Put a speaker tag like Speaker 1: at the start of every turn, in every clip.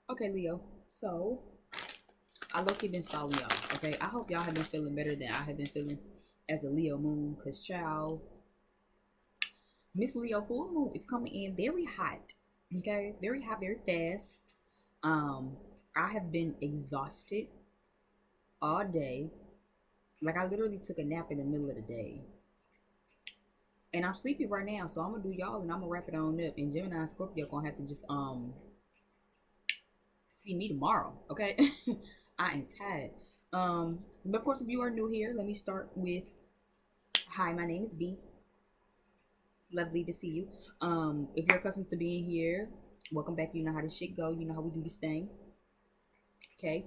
Speaker 1: Okay, Leo. So I low-key been stalling y'all. Okay, I hope y'all have been feeling better than I have been feeling as a Leo moon. Cause child, Miss Leo full moon is coming in very hot. Okay, very hot, very fast. Um, I have been exhausted all day. Like I literally took a nap in the middle of the day. And I'm sleepy right now, so I'm gonna do y'all and I'm gonna wrap it on up. And Gemini and Scorpio gonna have to just see me tomorrow. Okay. I am tired. But of course, if you are new here, let me start with hi, my name is B. Lovely to see you. If you're accustomed to being here, welcome back. You know how this shit go. You know how we do this thing. Okay.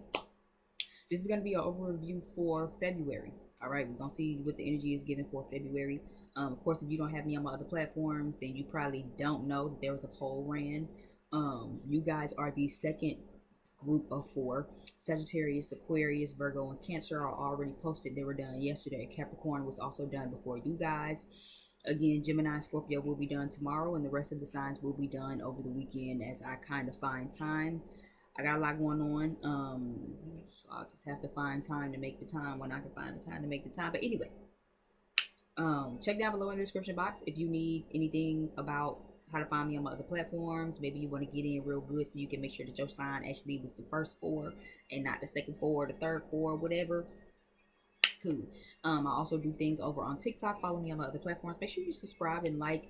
Speaker 1: This is gonna be an overview for February. All right, we're gonna see what the energy is given for February. Of course, if you don't have me on my other platforms, then you probably don't know that there was a poll ran. You guys are the second group of four. Sagittarius, Aquarius, Virgo, and Cancer are already posted. They were done yesterday. Capricorn was also done before you guys. Again, Gemini and Scorpio will be done tomorrow, and the rest of the signs will be done over the weekend as I kind of find time. I got a lot going on, so I'll just have to find time to make the time when I can find the time to make the time. But anyway, check down below in the description box if you need anything about how to find me on my other platforms. Maybe you want to get in real good so you can make sure that your sign actually was the first four and not the second four or the third four, whatever. Cool. I also do things over on TikTok. Follow me on my other platforms. Make sure you subscribe and like.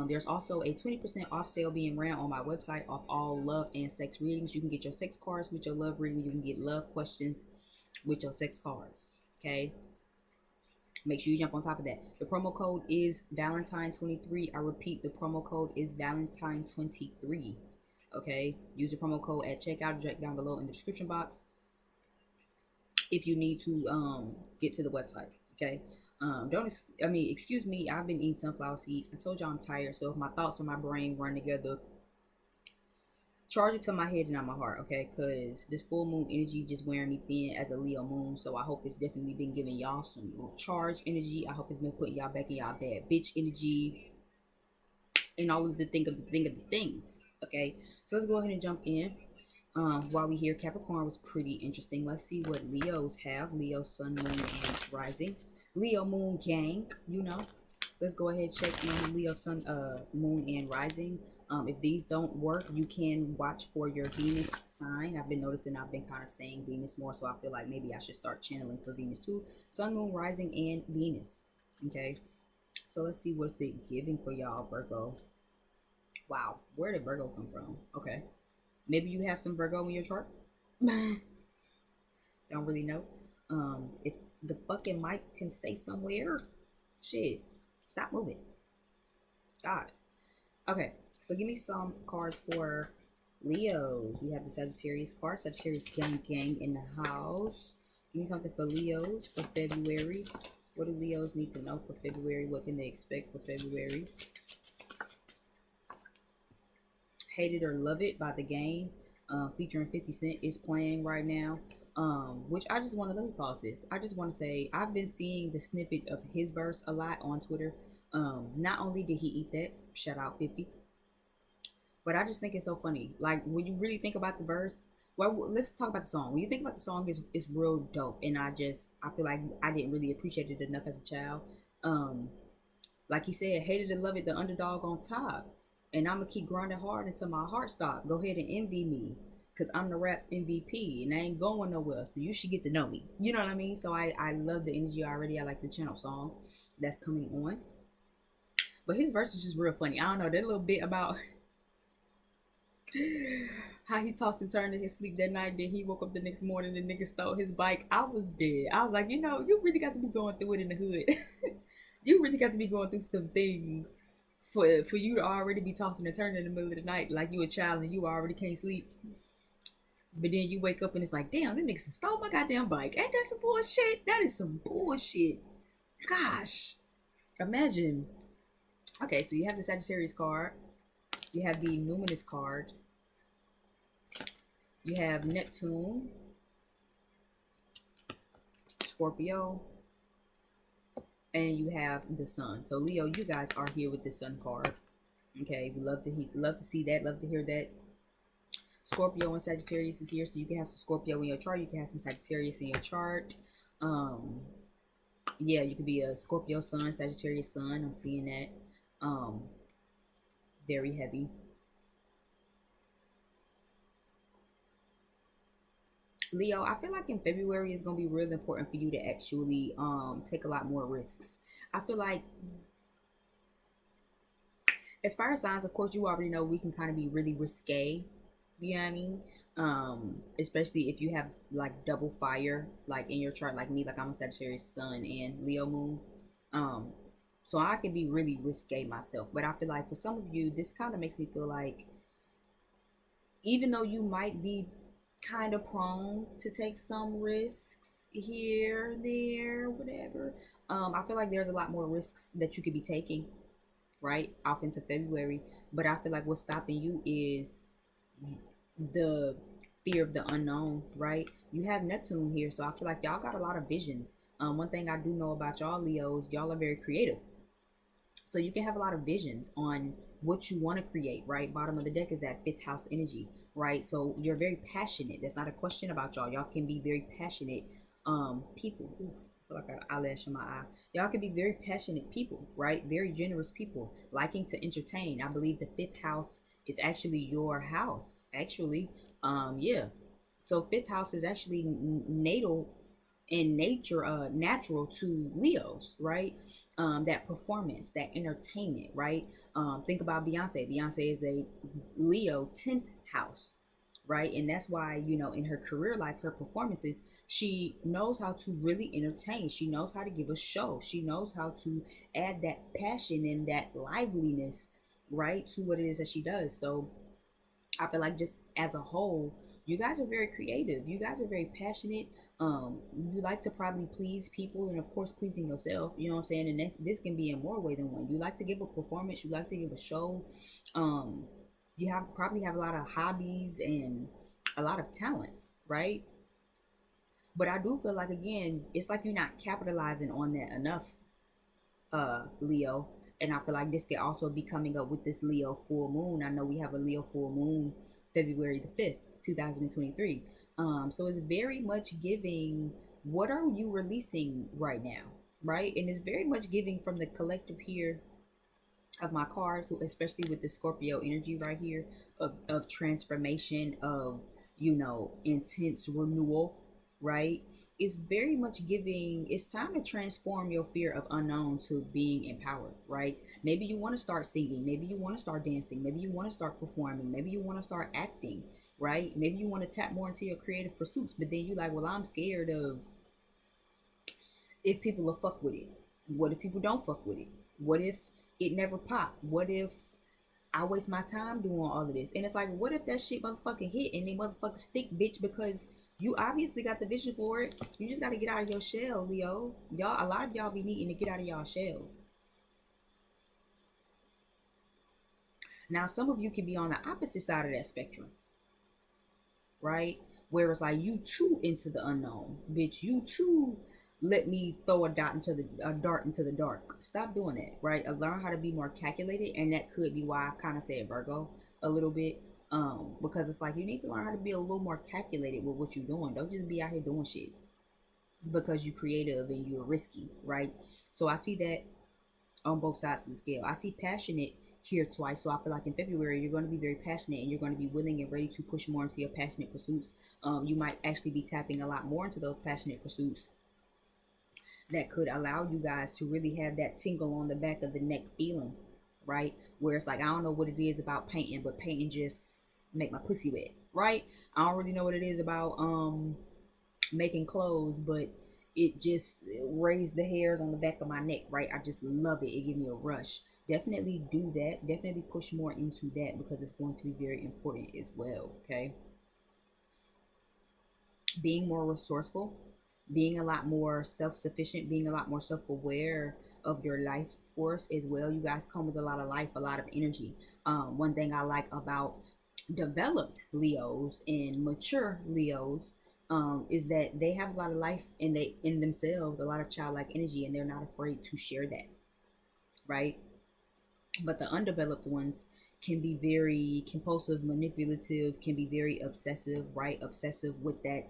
Speaker 1: There's also a 20% off sale being ran on my website off all love and sex readings. You can get your sex cards with your love reading. You can get love questions with your sex cards. Okay. Make sure you jump on top of that. The promo code is Valentine23. I repeat, the promo code is Valentine23. Okay. Use the promo code at checkout, direct down below in the description box if you need to get to the website. Okay. Don't I mean excuse me, I've been eating sunflower seeds. I told y'all I'm tired, so if my thoughts and my brain run together, charge it to my head and not my heart. Okay, because this full moon energy just wearing me thin as a Leo moon. So I hope it's definitely been giving y'all some charge energy. I hope it's been putting y'all back in y'all bad bitch energy and all of the thing of the thing of the things. Okay, so let's go ahead and jump in. While we here, Capricorn was pretty interesting. Let's see what Leos have. Leo, Sun, Moon, and Rising. Leo, Moon, Gang, you know. Let's go ahead and check in Leo, Sun, Moon, and Rising. If these don't work, you can watch for your Venus sign. I've been noticing I've been kind of saying Venus more, so I feel like maybe I should start channeling for Venus too. Sun, Moon, Rising, and Venus. Okay. So let's see what's it giving for y'all, Virgo. Wow, where did Virgo come from? Okay. Maybe you have some Virgo in your chart. Don't really know. If the fucking mic can stay somewhere, shit, stop moving. God. Okay, so give me some cards for Leos. We have the Sagittarius card. Sagittarius gang in the house. Give me something for Leos for February. What do Leos need to know for February? What can they expect for February? Hate It or Love It by The Game, featuring 50 Cent, is playing right now. Which I just want to, let me pause this. I just want to say I've been seeing the snippet of his verse a lot on Twitter. Not only did he eat that, shout out 50, but I just think it's so funny. Like when you really think about the verse, well, let's talk about the song. When you think about the song, it's real dope, and I feel like I didn't really appreciate it enough as a child. Um, like he said, hated and love it, the underdog on top. And I'm gonna keep grinding hard until my heart stops. Go ahead and envy me. Cause I'm the rap's MVP and I ain't going nowhere. So you should get to know me. You know what I mean? So I love the energy already. I like the channel song that's coming on. But his verse was just real funny. I don't know, that little bit about how he tossed and turned in his sleep that night. Then he woke up the next morning and nigga stole his bike. I was dead. I was like, you know, you really got to be going through it in the hood. You really got to be going through some things for you to already be tossing and turning in the middle of the night like you a child and you already can't sleep. But then you wake up and it's like, damn, that nigga stole my goddamn bike. Ain't that some bullshit? That is some bullshit. Gosh. Imagine. Okay, so you have the Sagittarius card. You have the Numinous card. You have Neptune, Scorpio, and you have the Sun. So Leo, you guys are here with the Sun card. Okay, we love to see that, love to hear that. Scorpio and Sagittarius is here, so you can have some Scorpio in your chart. You can have some Sagittarius in your chart. Yeah, you could be a Scorpio sun, Sagittarius sun. I'm seeing that. Very heavy. Leo, I feel like in February is gonna be really important for you to actually take a lot more risks. I feel like as far as signs, of course, you already know we can kind of be really risque. You know what I mean? Especially if you have like double fire, like in your chart, like me, like I'm a Sagittarius sun and Leo moon. Um, so I can be really risque myself. But I feel like for some of you, this kind of makes me feel like even though you might be kind of prone to take some risks here, there, whatever, I feel like there's a lot more risks that you could be taking right off into February. But I feel like what's stopping you is the fear of the unknown, right? You have Neptune here, so I feel like y'all got a lot of visions. One thing I do know about y'all Leos, y'all are very creative. So you can have a lot of visions on what you want to create, right? Bottom of the deck is that fifth house energy, right? So you're very passionate. That's not a question about y'all. Y'all can be very passionate people. Ooh, I feel like I got an eyelash in my eye. Y'all can be very passionate people, right? Very generous people, liking to entertain. I believe the fifth house is actually your house. Actually, yeah. So fifth house is actually natal in nature, natural to Leos, right? That performance, that entertainment, right? Think about Beyonce. Beyonce is a Leo 10th house, right? And that's why, you know, in her career life, her performances, she knows how to really entertain. She knows how to give a show. She knows how to add that passion and that liveliness, right, to what it is that she does. So I feel like just as a whole, you guys are very creative. You guys are very passionate. You like to probably please people and of course pleasing yourself. You know what I'm saying? And this can be in more way than one. You like to give a performance. You like to give a show. Um, you have probably have a lot of hobbies and a lot of talents, right? But I do feel like again, it's like you're not capitalizing on that enough, Leo. And I feel like this could also be coming up with this Leo full moon. I know we have a Leo full moon February the 5th, 2023. So it's very much giving what are you releasing right now, right? And it's very much giving from the collective here of my cards, especially with the Scorpio energy right here of transformation, of, you know, intense renewal, right? It's very much giving, it's time to transform your fear of unknown to being empowered, right? Maybe you want to start singing, maybe you want to start dancing, maybe you want to start performing, maybe you want to start acting, right? Maybe you want to tap more into your creative pursuits, but then you like, well, I'm scared of if people will fuck with it. What if people don't fuck with it? What if it never pop? What if I waste my time doing all of this? And it's like, what if that shit motherfucking hit and they motherfucking stick, bitch? Because you obviously got the vision for it. You just got to get out of your shell, Leo. Y'all, a lot of y'all be needing to get out of y'all shell. Now, some of you can be on the opposite side of that spectrum, right? Where it's like you too into the unknown, bitch. You too let me throw a dart into the dark. Stop doing that, right? Learn how to be more calculated, and that could be why I kind of said Virgo a little bit, because it's like you need to learn how to be a little more calculated with what you're doing. Don't just be out here doing shit because you're creative and you're risky, right? So I see that on both sides of the scale. I see passionate here twice. So I feel like in February, you're going to be very passionate and you're going to be willing and ready to push more into your passionate pursuits. You might actually be tapping a lot more into those passionate pursuits that could allow you guys to really have that tingle on the back of the neck feeling, right? Where it's like, I don't know what it is about painting, but painting just make my pussy wet, right? I don't really know what it is about making clothes, but it just raised the hairs on the back of my neck, right? I just love it. It gives me a rush. Definitely do that. Definitely push more into that because it's going to be very important as well. Okay. Being more resourceful, being a lot more self-sufficient, being a lot more self-aware of your life force as well. You guys come with a lot of life, a lot of energy. One thing I like about developed Leos and mature Leos is that they have a lot of life in themselves, a lot of childlike energy, and they're not afraid to share that, right? But the undeveloped ones can be very compulsive, manipulative, can be very obsessive, right? Obsessive with that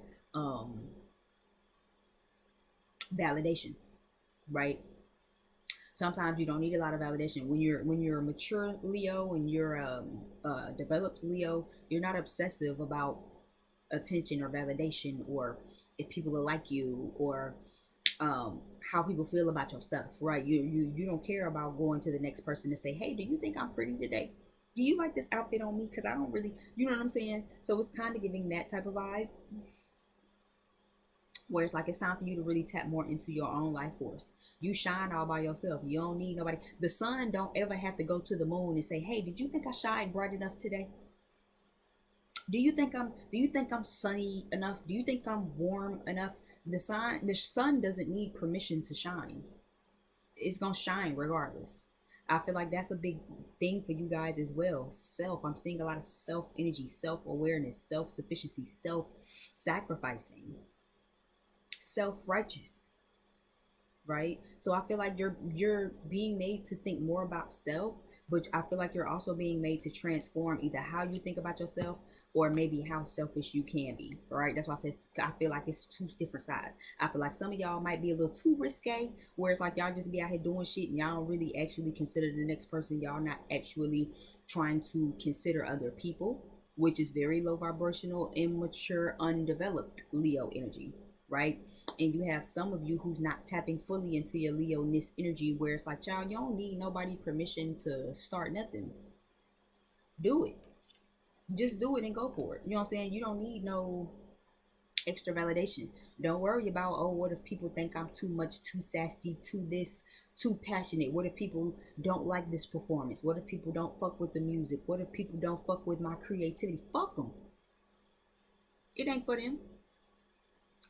Speaker 1: validation, right? Sometimes you don't need a lot of validation when you're a mature Leo and you're developed Leo. You're not obsessive about attention or validation, or if people will like you, or how people feel about your stuff, right? You don't care about going to the next person to say, hey, do you think I'm pretty today? Do you like this outfit on me? Because I don't really, you know what I'm saying? So it's kind of giving that type of vibe, where it's like it's time for you to really tap more into your own life force. You shine all by yourself. You don't need nobody. The sun don't ever have to go to the moon and say, hey, did you think I shine bright enough today? Do you think I'm sunny enough? Do you think I'm warm enough? The sun doesn't need permission to shine. It's gonna shine regardless. I feel like that's a big thing for you guys as well. I'm seeing a lot of self energy, self awareness, self sufficiency, self sacrificing, self righteous, right? So I feel like you're being made to think more about self, but I feel like you're also being made to transform either how you think about yourself or maybe how selfish you can be, right? That's why I feel like it's two different sides. I feel like some of y'all might be a little too risque, where it's like y'all just be out here doing shit and y'all don't really actually consider the next person. Y'all not actually trying to consider other people, which is very low vibrational, immature, undeveloped Leo energy, right? And you have some of you who's not tapping fully into your Leo-ness energy, where it's like, child, you don't need nobody permission to start nothing. Do it. Just do it and go for it. You know what I'm saying? You don't need no extra validation. Don't worry about, oh, what if people think I'm too much, too sassy, too this, too passionate? What if people don't like this performance? What if people don't fuck with the music? What if people don't fuck with my creativity? Fuck them. It ain't for them.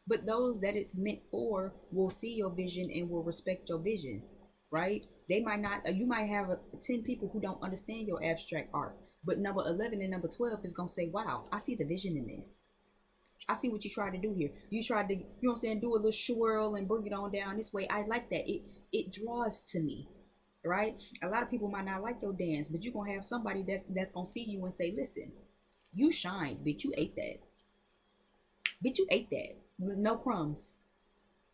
Speaker 1: But those that it's meant for will see your vision and will respect your vision, right? They might not, you might have 10 people who don't understand your abstract art, but number 11 and number 12 is going to say, wow, I see the vision in this. I see what you tried to do here. You tried to, you know what I'm saying, do a little swirl and bring it on down this way. I like that. It draws to me, right? A lot of people might not like your dance, but you're going to have somebody that's going to see you and say, listen, you shined, bitch, you ate that. Bitch, you ate that. No crumbs.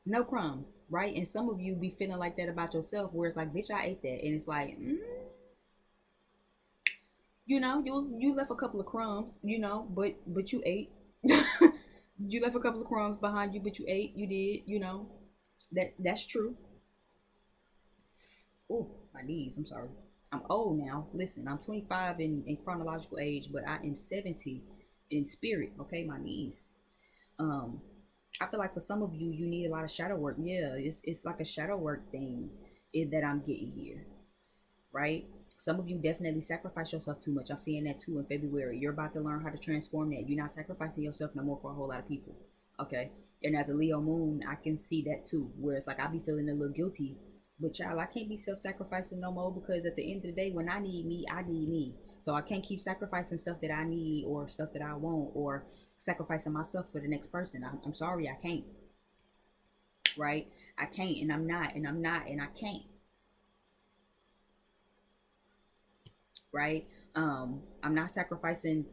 Speaker 1: No crumbs, right? And some of you be feeling like that about yourself, where it's like, bitch, I ate that. And it's like, you left a couple of crumbs, but you ate. You left a couple of crumbs behind you, but you ate. You did, that's true. Oh, my knees. I'm sorry. I'm old now. Listen, I'm 25 in chronological age, but I am 70 in spirit. Okay, my knees. Um, I feel like for some of you, you need a lot of shadow work. Yeah, it's like a shadow work thing that I'm getting here, right? Some of you definitely sacrifice yourself too much. I'm seeing that too in February. You're about to learn how to transform that. You're not sacrificing yourself no more for a whole lot of people. Okay. And as a Leo moon, I can see that too. Where it's like I be feeling a little guilty. But child, I can't be self-sacrificing no more, because at the end of the day, when I need me, I need me. So I can't keep sacrificing stuff that I need or stuff that I want, or sacrificing myself for the next person. I'm sorry, I can't. Right? I can't, and I'm not, and I'm not, and I can't. Right? I'm not sacrificing,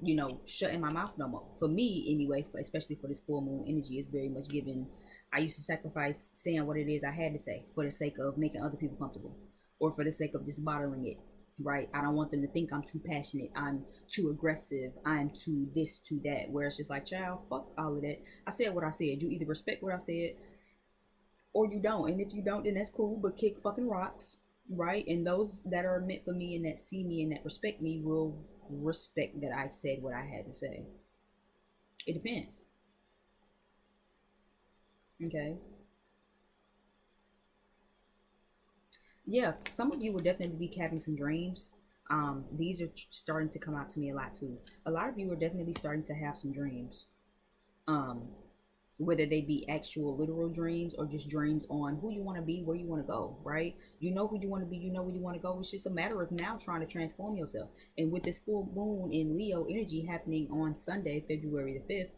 Speaker 1: shutting my mouth no more. For me, anyway, especially for this full moon energy, it's very much given. I used to sacrifice saying what it is I had to say for the sake of making other people comfortable, or for the sake of just bottling it. Right? I don't want them to think I'm too passionate, I'm too aggressive, I'm too this, too that. Where it's just like, child, fuck all of that. I said what I said. You either respect what I said or you don't. And if you don't, then that's cool, but kick fucking rocks, right? And those that are meant for me and that see me and that respect me will respect that I said what I had to say. It depends. Okay. Yeah, some of you will definitely be having some dreams. These are starting to come out to me a lot too. A lot of you are definitely starting to have some dreams. Um, whether they be actual literal dreams or just dreams on who you want to be, where you want to go, right? You know who you want to be, you know where you want to go. It's just a matter of now trying to transform yourself. And with this full moon in Leo energy happening on Sunday, February the 5th,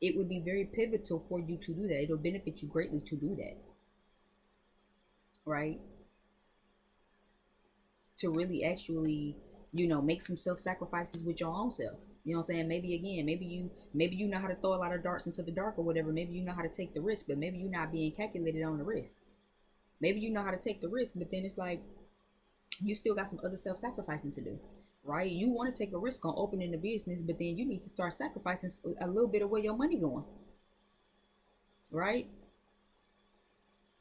Speaker 1: it would be very pivotal for you to do that. It'll benefit you greatly to do that, right? To really actually you know, make some self-sacrifices with your own self. You know what I'm saying? Maybe again, maybe you know how to throw a lot of darts into the dark or whatever. Maybe you know how to take the risk, but maybe you're not being calculated on the risk. Maybe you know how to take the risk, but then it's like you still got some other self-sacrificing to do, right? You want to take a risk on opening a business, but then you need to start sacrificing a little bit of where your money going, right?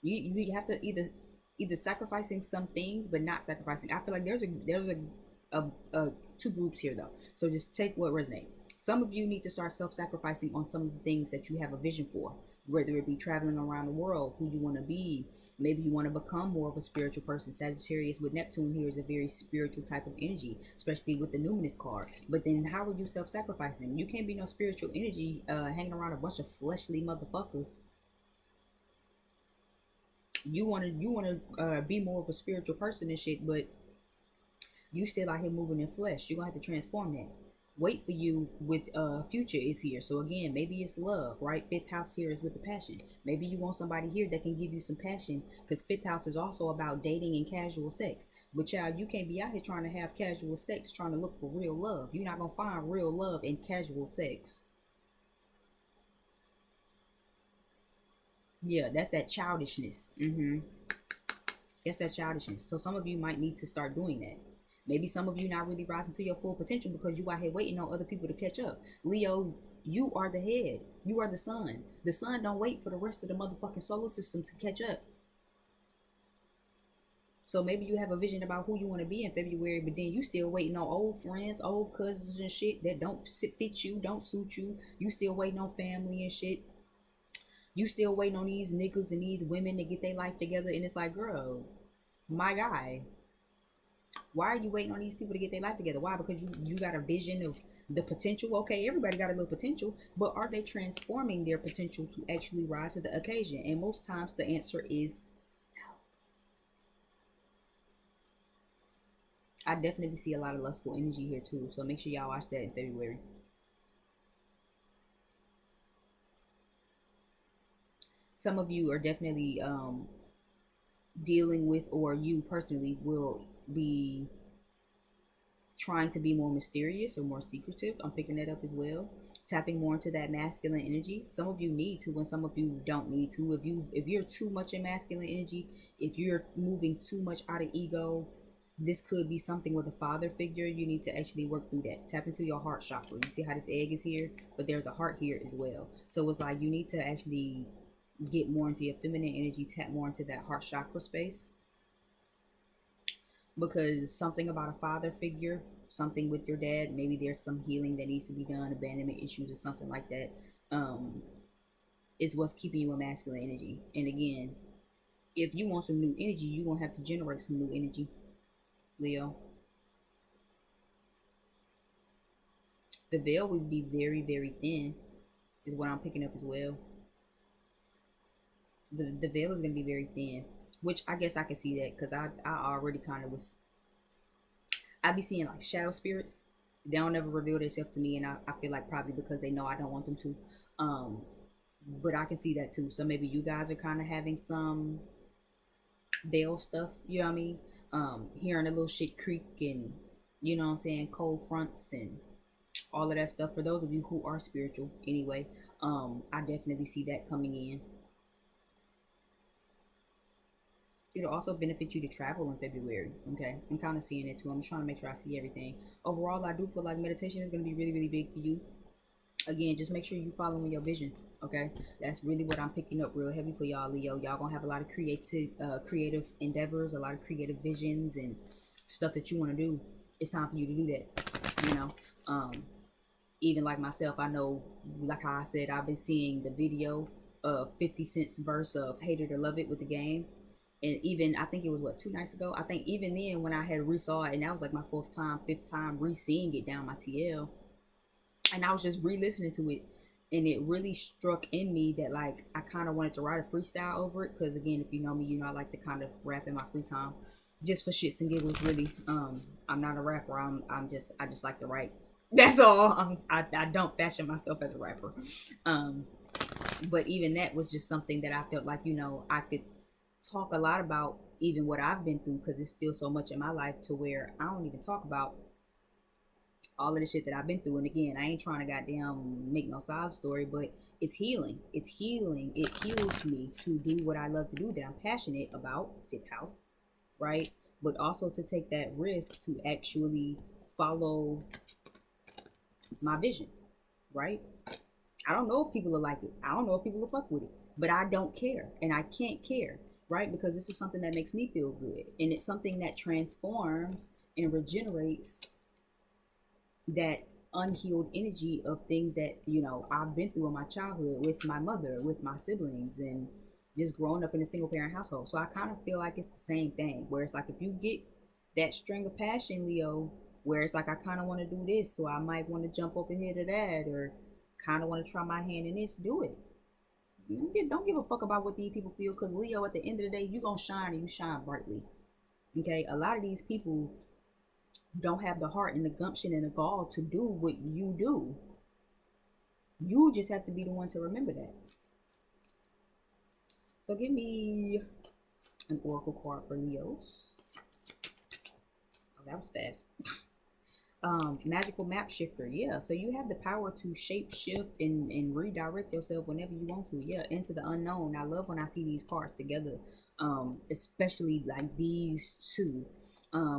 Speaker 1: You have to either sacrificing some things but not sacrificing. I feel like there's a two groups here though. So just take what resonates. Some of you need to start self-sacrificing on some of the things that you have a vision for, whether it be traveling around the world, who you want to be. Maybe you want to become more of a spiritual person. Sagittarius with Neptune here is a very spiritual type of energy, especially with the numinous card. But then how are you self-sacrificing? You can't be no spiritual energy hanging around a bunch of fleshly motherfuckers. You want to be more of a spiritual person and shit, but you still out here moving in flesh. You're gonna have to transform that. Wait for you with future is here. So again, maybe it's love, right? Fifth house here is with the passion. Maybe you want somebody here that can give you some passion, because fifth house is also about dating and casual sex. But child, you can't be out here trying to have casual sex, trying to look for real love. You're not gonna find real love in casual sex. Yeah, that's that childishness. It's that childishness. So some of you might need to start doing that. Maybe some of you not really rising to your full potential because you out here waiting on other people to catch up. Leo, you are the head. You are the sun. The sun don't wait for the rest of the motherfucking solar system to catch up. So maybe you have a vision about who you want to be in February, but then you still waiting on old friends, old cousins and shit that don't fit you, don't suit you. You still waiting on family and shit. You still waiting on these niggas and these women to get their life together, and it's like, girl, my guy, why are you waiting on these people to get their life together? Why? Because you got a vision of the potential. Okay, everybody got a little potential, but are they transforming their potential to actually rise to the occasion? And most times the answer is no. I definitely see a lot of lustful energy here too, so make sure y'all watch that in February. Some of you are definitely dealing with, or you personally will be trying to be more mysterious or more secretive. I'm picking that up as well. Tapping more into that masculine energy. Some of you need to, and some of you don't need to. If you're too much in masculine energy, if you're moving too much out of ego, this could be something with a father figure. You need to actually work through that. Tap into your heart chakra. You see how this egg is here, but there's a heart here as well. So it's like you need to actually get more into your feminine energy, tap more into that heart chakra space, because something about a father figure, something with your dad, maybe there's some healing that needs to be done, abandonment issues or something like that, um, is what's keeping you in masculine energy. And again, if you want some new energy, you're gonna have to generate some new energy, Leo. The veil would be very, very thin, is what I'm picking up as well. The veil is gonna be very thin, which I guess I can see that because I already kind of was. I be seeing like shadow spirits. They don't ever reveal themselves to me, and I feel like probably because they know I don't want them to. Um, but I can see that too. So maybe you guys are kind of having some veil stuff. You know what I mean? Hearing a little shit creak and you know what I'm saying, cold fronts and all of that stuff. For those of you who are spiritual, anyway, I definitely see that coming in. It'll also benefit you to travel in February. Okay, I'm kind of seeing it too. I'm trying to make sure I see everything. Overall, I do feel like meditation is going to be really, really big for you. Again, just make sure you following your vision. Okay, that's really what I'm picking up real heavy for y'all, Leo. Y'all gonna have a lot of creative endeavors, a lot of creative visions and stuff that you want to do. It's time for you to do that. You know, even like myself, I know, like how I said, I've been seeing the video of 50 Cent's verse of "Hate It or Love It" with the game. And even I think it was what, 2 nights ago. I think even then when I had resaw it, and that was like my fourth time, fifth time re-seeing it down my TL, and I was just re-listening to it, and it really struck in me that like I kind of wanted to write a freestyle over it, because again, if you know me, you know I like to kind of rap in my free time, just for shits and giggles. Really, I'm not a rapper. I just like to write. That's all. I don't fashion myself as a rapper. Um, but even that was just something that I felt like, you know, I could talk a lot about even what I've been through, because it's still so much in my life to where I don't even talk about all of the shit that I've been through. And again, I ain't trying to goddamn make no sob story, but it's healing. It's healing. It heals me to do what I love to do, that I'm passionate about, fifth house, right? But also to take that risk to actually follow my vision, right? I don't know if people will like it. I don't know if people will fuck with it, but I don't care, and I can't care, right? Because this is something that makes me feel good, and it's something that transforms and regenerates that unhealed energy of things that, you know, I've been through in my childhood with my mother, with my siblings, and just growing up in a single parent household. So I kind of feel like it's the same thing, where it's like if you get that string of passion, Leo, where it's like I kind of want to do this, so I might want to jump over here to that, or kind of want to try my hand in this, do it. Don't give a fuck about what these people feel, because Leo, at the end of the day, you gonna shine, and you shine brightly. Okay, a lot of these people don't have the heart and the gumption and the gall to do what you do. You just have to be the one to remember that. So give me an oracle card for Leos. Oh, that was fast. Magical map shifter. Yeah, so you have the power to shape shift and redirect yourself whenever you want to. Yeah, into the unknown. I love when I see these cards together, especially like these two,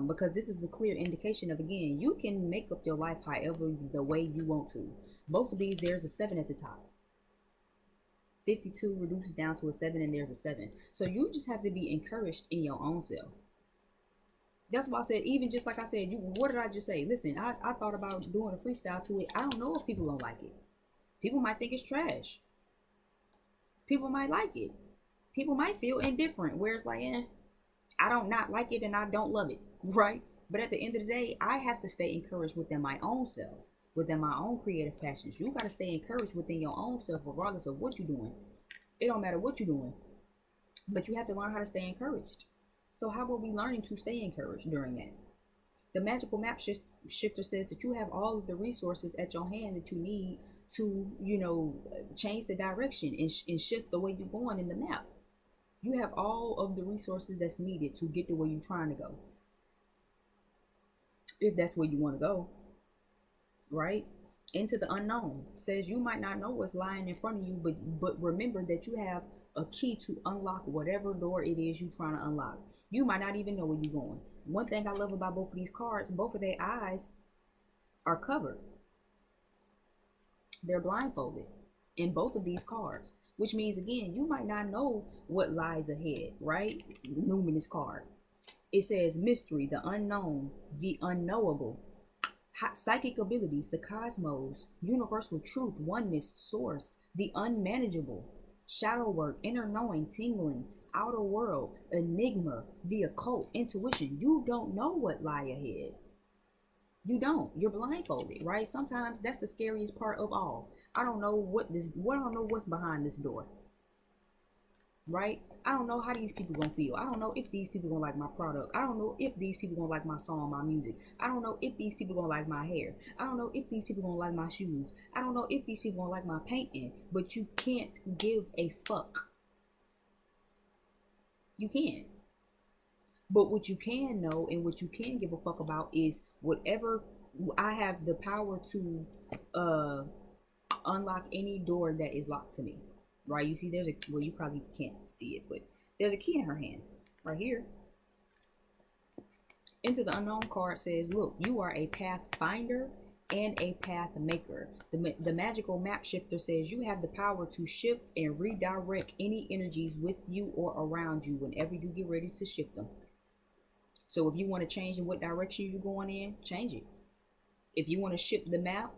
Speaker 1: because this is a clear indication of, again, you can make up your life however the way you want to. Both of these, there's a 7 at the top. 52 reduces down to a 7, and there's a 7. So you just have to be encouraged in your own self. That's why I said, even just like I said, what did I just say? Listen, I thought about doing a freestyle to it. I don't know if people don't like it. People might think it's trash. People might like it. People might feel indifferent, where it's like, I don't not like it and I don't love it, right? But at the end of the day, I have to stay encouraged within my own self, within my own creative passions. You got to stay encouraged within your own self, regardless of what you're doing. It don't matter what you're doing, but you have to learn how to stay encouraged. So how are we learning to stay encouraged during that? The magical map shifter says that you have all of the resources at your hand that you need to, you know, change the direction and shift the way you're going in the map. You have all of the resources that's needed to get to where you're trying to go, if that's where you want to go, right? Into the unknown says you might not know what's lying in front of you, but remember that you have a key to unlock whatever door it is you're trying to unlock. You might not even know where you're going. One thing I love about both of these cards, both of their eyes are covered. They're blindfolded in both of these cards, which means, again, you might not know what lies ahead, right? Numinous card. It says mystery, the unknown, the unknowable, psychic abilities, the cosmos, universal truth, oneness, source, the unmanageable, shadow work, inner knowing, tingling, outer world, enigma, the occult, intuition. You don't know what lie ahead. You don't. You're blindfolded, right? Sometimes that's the scariest part of all. I don't know I don't know what's behind this door. Right? I don't know how these people gonna feel. I don't know if these people gonna like my product. I don't know if these people gonna like my song, my music. I don't know if these people gonna like my hair. I don't know if these people gonna like my shoes. I don't know if these people gonna like my painting. But you can't give a fuck. You can't. But what you can know and what you can give a fuck about is whatever. I have the power to unlock any door that is locked to me. Right? You see, there's a, well, you probably can't see it, but there's a key in her hand right here. Into the unknown card says, look, you are a path finder and a path maker. The magical map shifter says you have the power to shift and redirect any energies with you or around you whenever you get ready to shift them. So if you want to change in what direction you're going in, change it. If you want to shift the map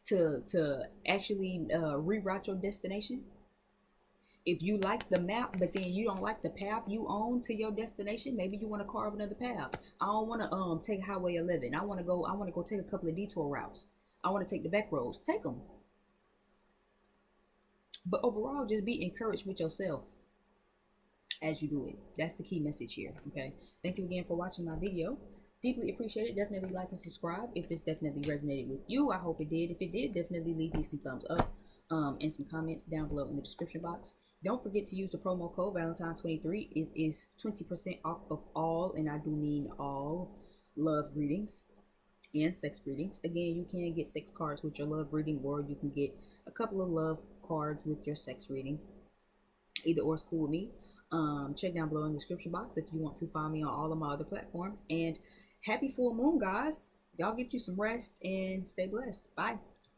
Speaker 1: to actually reroute your destination. If you like the map, but then you don't like the path you own to your destination, maybe you want to carve another path. I don't want to take Highway 11. I want to go take a couple of detour routes. I want to take the back roads. Take them. But overall, just be encouraged with yourself as you do it. That's the key message here. Okay. Thank you again for watching my video. Deeply appreciate it. Definitely like and subscribe if this definitely resonated with you. I hope it did. If it did, definitely leave me some thumbs up and some comments down below in the description box. Don't forget to use the promo code Valentine23. It is 20% off of all, and I do mean all, love readings and sex readings. Again, you can get 6 cards with your love reading, or you can get a couple of love cards with your sex reading. Either or is cool with me. Check down below in the description box if you want to find me on all of my other platforms. And happy full moon, guys. Y'all get you some rest and stay blessed. Bye.